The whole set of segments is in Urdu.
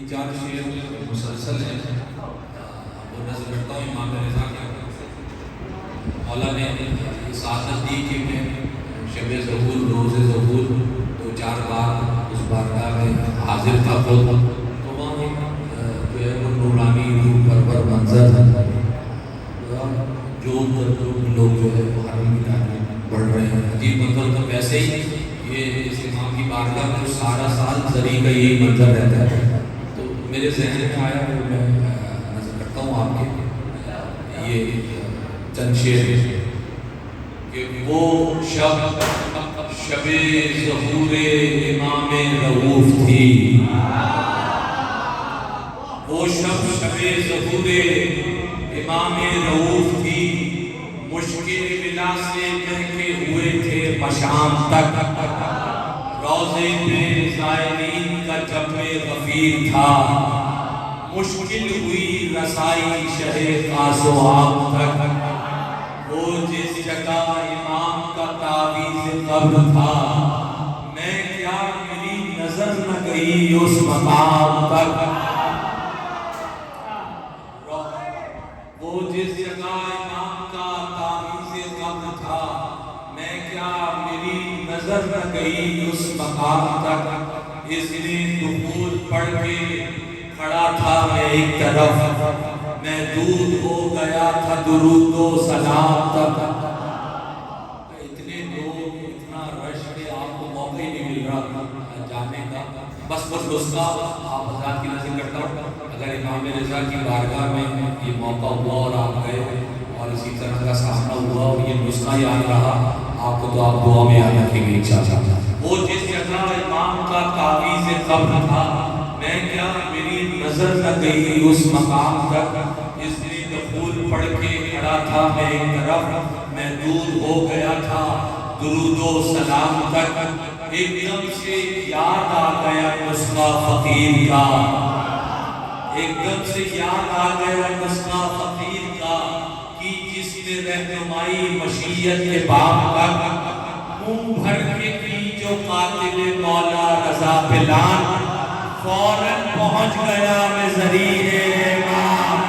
چار شعر مسلسل ہیں، وہ نظر کرتا ہوں امام رضا کے۔ مولا نے سعادت دی کہ میں شب ظہور روز ظہور دو چار بار اس بارگاہ میں حاضر تھا خود، تو وہاں جو ہے وہ نورانی روح پرور منظر جو لوگ جو ہے وہ حرم کی طرف بڑھ رہے ہیں، عجیب منظر۔ تو ویسے ہی یہ اس امام کی بارگاہ میں سارا سال زری کا یہی منظر رہتا ہے، تو میرے ذہن میں آیا وہ میں نظر کرتا ہوں آپ کے یہ چند شعر کہ وہ شب شب ظہور امام رؤوف تھی، وہ شب شب ظہور امام رؤوف تھی، مشکل بلا سے مہکے ہوئے تھے بشام تک، روضے پہ زائرین کا جب غفیر تھا، مشکل ہوئی رسائی شہ خاص و عام تک، وہ جس جگہ امام کا تعویذ قبر تھا، میں کیا میری نظر نہ گئی اس مقام تک، وہ جس جگہ امام کا تعویذ قبر تھا، میں کیا میری نظر نہ گئی اس مقام تک، اس نے دخول پڑھ کے کھڑا تھا میں ایک طرف، میں دودھ ہو گیا تھا درود و سلام تک۔ اتنے لوگ، اتنا رش کہ آپ کو موقع ہی نہیں مل رہا جانے کا، بس نسخہ آپ حضرات کی نظر کرتا ہوں، اگر امام رضا کی بارگاہ میں یہ موقع ہوا اور آپ گئے اور اسی طرح کا سامنا ہوا اور یہ نسخہ یاد رہا آپ کو، تو آپ دعا میں یاد رکھیں گے انشاءاللہ۔ وہ جس جگہ امام کا تعویذ قبر تھا، میں کیا میری نظر نہ گئی اس مقام تک، اس نے دخول پڑھ کے کھڑا تھا میں ایک طرف، میں دور ہو گیا تھا درود و سلام تک، ایک دم سے یاد آ گیا نسخہ فقیر کا، ایک دم سے یاد آ گیا نسخہ فقیر کا، کہ جس نے رہنمائی مشیت کے باب تک، منہ بھر کے کی جو قاتل مولا رضا پلان، فوراً پہنچ گیا میں ذریعے امام۔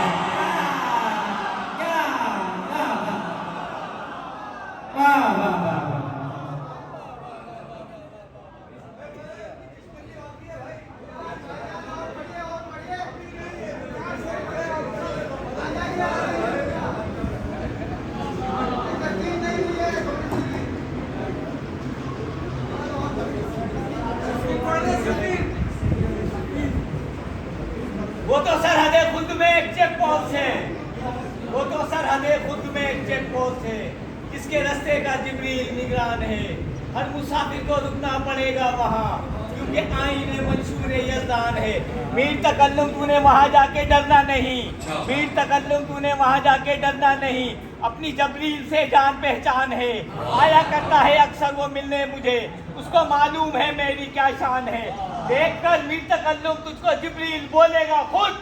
وہ تو سرحد خود میں ایک چیک پوسٹ ہے، وہ تو سرحد خود میں ایک چیک پوسٹ ہے، جس کے رستے کا جبریل نگران ہے، ہر مسافر کو رکنا پڑے گا وہاں، کیونکہ آئین منشور یزدان ہے۔ میر تکلم تو نے وہاں جا کے ڈرنا نہیں، میر تکلم تو نے وہاں جا کے ڈرنا نہیں، اپنی جبریل سے جان پہچان ہے، آیا کرتا ہے اکثر وہ ملنے مجھے، اس کو معلوم ہے میری کیا شان ہے، دیکھ کر میر تکلم تجھ کو جبریل بولے گا خود،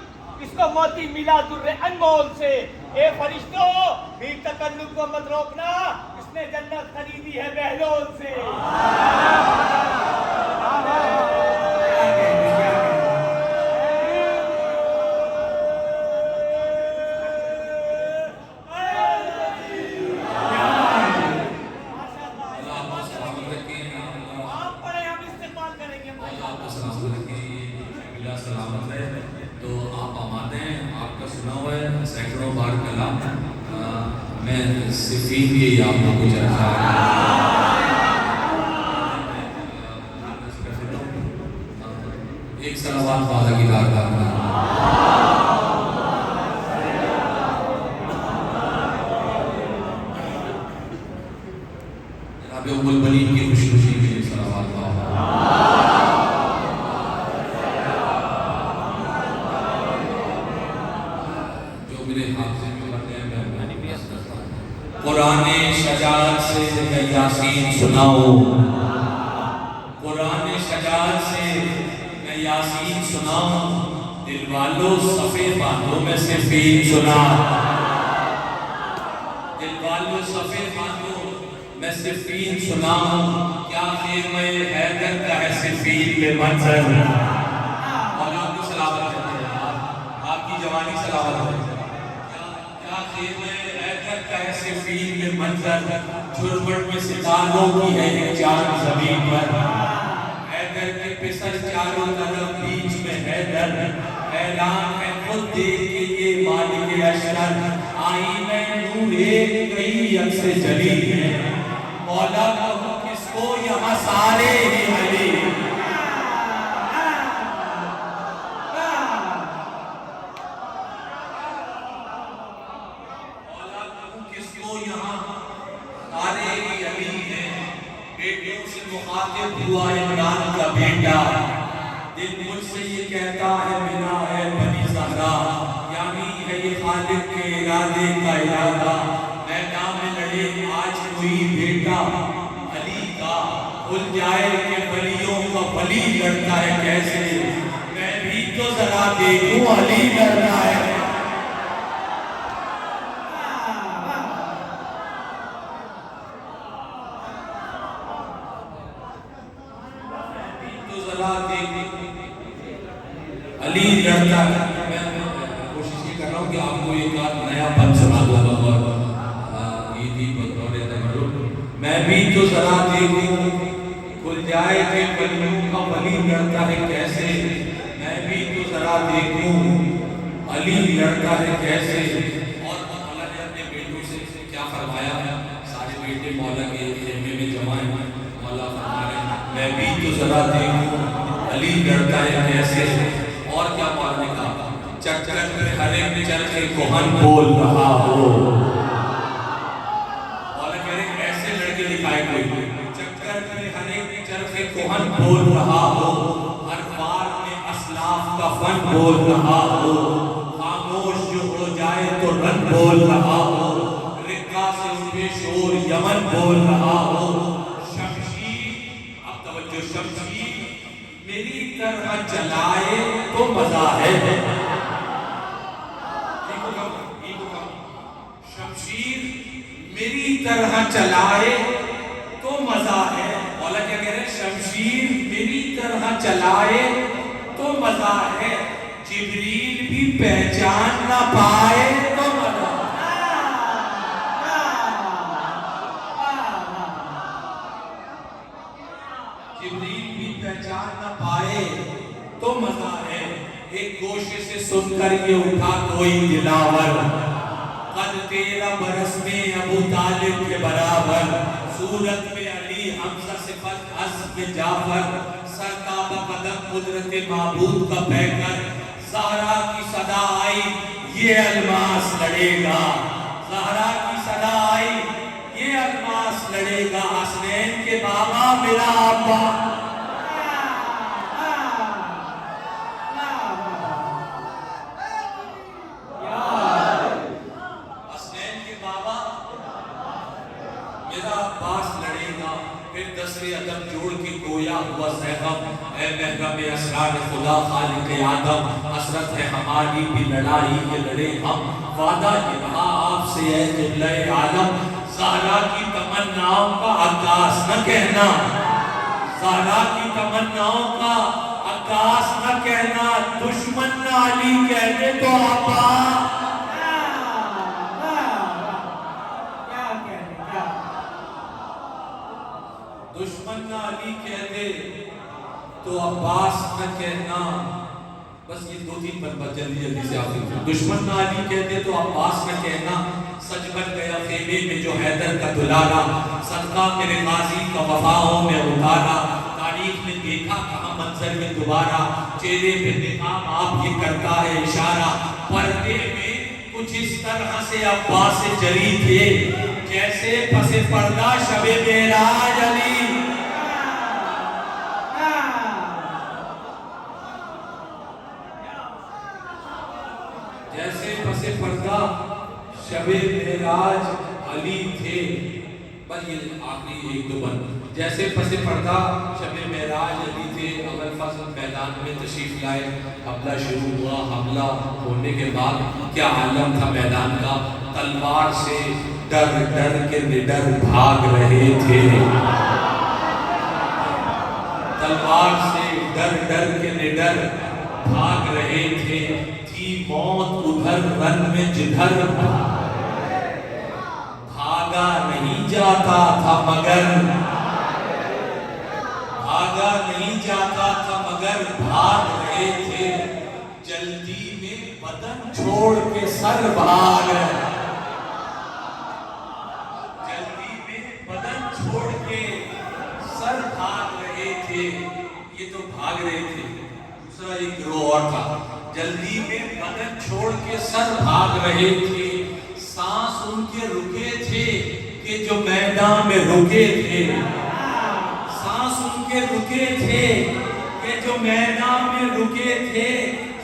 اس کو موتی ملا در انمول سے، اے فرشتوں میر تکلم کو مت روکنا، اس نے جنت خریدی ہے بہلول سے۔ سلامت ہے، تو آپ آمادے ہیں، آپ کا سنا ہوا ہے سینکڑوں بار کلام، میں صفین یہ آپ کو کچھ رکھا ایک صلوات والا کی دارگاہ میں جناب ام البنین کی خوشی خوشی کے لیے صلوات والا قرآن شجاعت سے میں یاسین سناؤ، قرآن شجاعت سے میں یاسین سناؤں، دل والوں صفے باندھو میں صفین سنا، دل والوں صفے باندھو میں صفین سناؤں، کیا خیمہ حیدر کا ہے صفین میں منظر، اور آپ کو سلامت ہے۔ روحانی سلامت ہے. کیا خیمہ حیدر کا ہے سفید میں منظر، جھرمٹ میں ستاروں کی ہے ایک چاند زمین پر. حیدر کے پسر چاروں طرف بیچ میں حیدر، اعلان ہے خود دیکھ کے یہ مالک اشرف. آئینہ نور ایک کئی عکس جلی ہے، مولا کہوں کس کو یہاں سارے ہی علی. مولا کہوں کس کو یہاں سارے ہی علی ہیں. بیٹیوں سے مخاطب ہوا عمران کا بیٹا، دل مجھ سے یہ کہتا ہے بنا ہے بنی زہرا. یعنی ہے یہ خالق کے ارادے کا ارادہ. میدان میں لڑے آج کوئی بیٹا علی کا، کھل جائے کہ ولیوں کا ولی لڑتا ہے کیسے. میں بھی تو ذرا دیکھوں علی لڑنا ہے. علی لڑتا ہے. میں کوشش یہ کر رہا ہوں کہ آپ کو ایک نیا پن سنا دوں اور عیدی بطور تمرد. میں بھی تو ذرا دیکھوں کھل جائے کہ ولیوں کا ولی لڑتا ہے کیسے. میں بھی تو ذرا دیکھوں علی لڑتا ہے کیسے. اور مولا نے اپنے بیٹوں سے کیا فرمایا؟ سارے بیٹے مولا کے خیمے میں جمع ہیں. مولا فرما رہے ہیں میں بھی تو ذرا دیکھوں علی لڑتا ہے کیسے. اور کیا مولا نے کہا؟ چکر میں ہر ایک چرخے کوہن بول رہا ہو. مولا کہہ رہے ایسے لڑکے دکھائے کوئی. چکر میں ہر ایک چرخے کوہن بول رہا ہو، ہر بار میں اسلاف کا فن بول رہا ہو. خاموش جو ہو جائے تو رن بول رہا ہو، رکا سے اٹھے شور یمن بول رہا ہو. شمشیر، اب توجہ، شمشیر میری طرح چلائے تو مزہ ہے. شمشیر میری طرح چلائے تو مزہ ہے. مولا کیا کہہ رہے ہیں؟ شمشیر میری طرح چلائے تو مزہ ہے. جبریل بھی پہچان نہ پائے تو مزہ ہے. جبریل بھی پہچان نہ پائے تو مزہ ہے. ایک گوشے سے سن کر یہ اٹھا کوئی دلاور، قد 13 برس میں ابو طالب کے برابر. صورت میں علی، حمزہ صفت حسب میں جعفر. سرتاب قدم قدرت معبود کا پیکر. زہرا کی صدا آئی یہ الماس لڑے گا. زہرا کی صدا آئی یہ الماس لڑے گا. حسنین کے بابا میرا ابا. حسنین کے بابا میرا عباس لڑے گا. پھر دسویں ادب جوڑ کے گویا ہوا زیغم. اے محرم اسرار خدا خالق آدم، حسرت ہے ہماری بھی لڑائی یہ لڑے ہم. وعدہ یہ رہا آپ سے اے قبلہ عالم، زہرا کی تمناؤں کا عکاس نہ کہنا. زہرا کی تمناؤں کا عکاس نہ کہنا. دشمن نہ علی کہنے تو آپا. دشمن نہ علی کہتے تو عباس نہ کہنا. بس یہ 2-3 بات جلدی سے آپ دیکھیں. دشمن نہ علی کہتے تو عباس نہ کہنا. سچ بن گیا خیمے میں جو حیدر کا دلارا، صدقہ میرے غازی کا وفاؤں میں اتارا. تاریخ نے دیکھا کہاں منظر میں دوبارہ، چہرے پہ نقاب آپ یہ کرتا ہے اشارہ. پردے میں کچھ اس طرح سے عباس جری تھے جیسے پس پردہ شب معراج علی. جیسے پس پردہ شب معراج علی تھے. بس یہ آخری 1-2 بند. جیسے پس پردہ شب معراج علی تھے. اول فصل میدان میں تشریف لائے. حملہ شروع ہوا. حملہ ہونے کے بعد کیا عالم تھا میدان کا. تلوار سے ڈر ڈر کے نڈر بھاگ رہے تھے. تلوار سے ڈر ڈر کے نڈر بھاگ رہے تھے. تھی موت ادھر رن میں جدھر بھاگا نہیں جاتا تھا مگر بھاگا نہیں جاتا تھا مگر بھاگ رہے تھے جلدی میں بدن چھوڑ کے سر بھاگ رہے جلدی میں بدن چھوڑ کے سر بھاگ رہے تھے یہ تو بھاگ رہے تھے دوسرا ایک گروہ اور تھا جلدی میں بدن چھوڑ کے سر بھاگ رہے تھے سانس ان کے رکے تھے کہ جو میدان میں رکے تھے سانس ان کے رکے تھے کہ جو میدان میں رکے تھے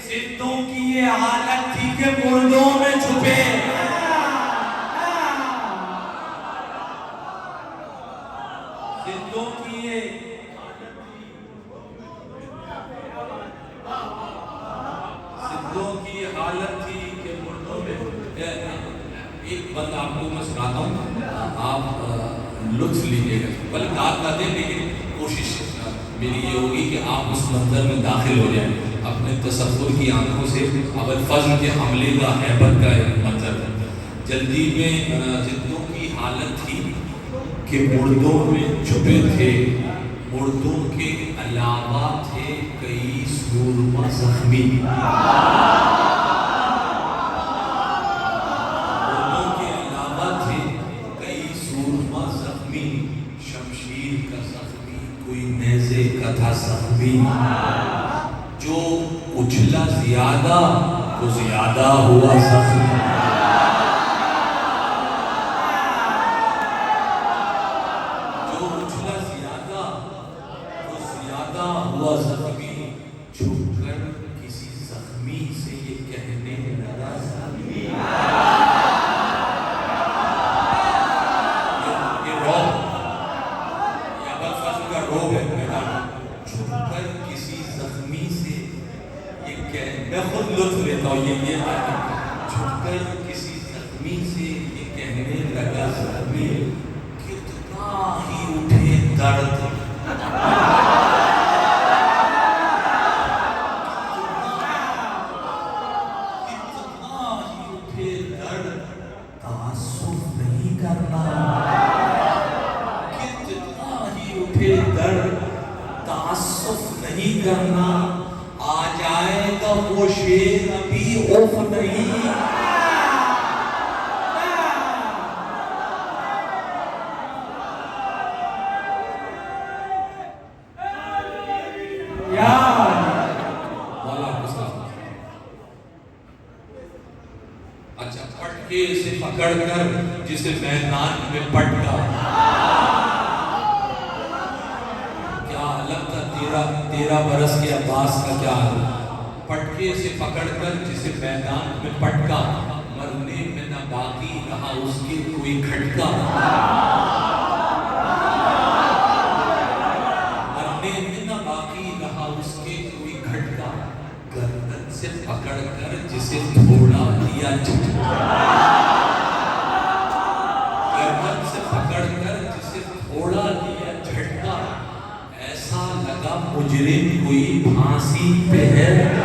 زندوں کی یہ حالت تھی کہ مردوں میں چھپے زندوں کی یہ زندوں کی یہ حالت تھی کہ مردوں میں ایک بات آپ کو میں سناتا ہوں آپ لطف لیجیے گا بلکہ آپ کا دیں لیکن کوشش میری یہ ہوگی کہ آپ اس منظر میں داخل ہو جائیں اپنے تصور کی آنکھوں سے ابوالفضل کے حملے کا ہیبت کا ایک منظر جلدی میں زندوں کی حالت تھی کہ مردوں میں چھپے تھے مردوں کے علاوہ تھے کئی سورما زخمی شمشیر کا زخمی کوئی نیزے کا تھا زخمی جو اچھلا زیادہ وہ زیادہ ہوا زخمی جو اچھلا زیادہ وہ زیادہ ہوا زخمی چھپ کر کسی زخمی سے یہ کہنے لگا زخمی چھپ کر کسی زخمی سے یہ میں خود لطف لیتا ہوں یہ چھپ کر کسی زخمی سے یہ کہنے لگا زخمی کتنا ہی اٹھے درد کتنا ہی اٹھے درد تعصب نہیں کرنا اٹھے درد تعصف نہیں کرنا آ جائے گا وہ شیر ابھی اوف نہیں اچھا پٹکے سے پکڑ کر جسے میدان میں پٹکا تیرہ برس کے عباس کا کیا حال پٹکے سے پکڑ کر جسے میدان میں پٹکا مرنے میں نہ باقی رہا اس کے کوئی کھٹکا مرنے میں نہ باقی رہا اس کے کوئی کھٹکا گردن سے پکڑ کر جسے تھوڑا دیا جھٹکا گردن سے پکڑ کر جسے تھوڑا دیا جھٹکا ایسا لگا مجرم کوئی پھانسی پہ ہے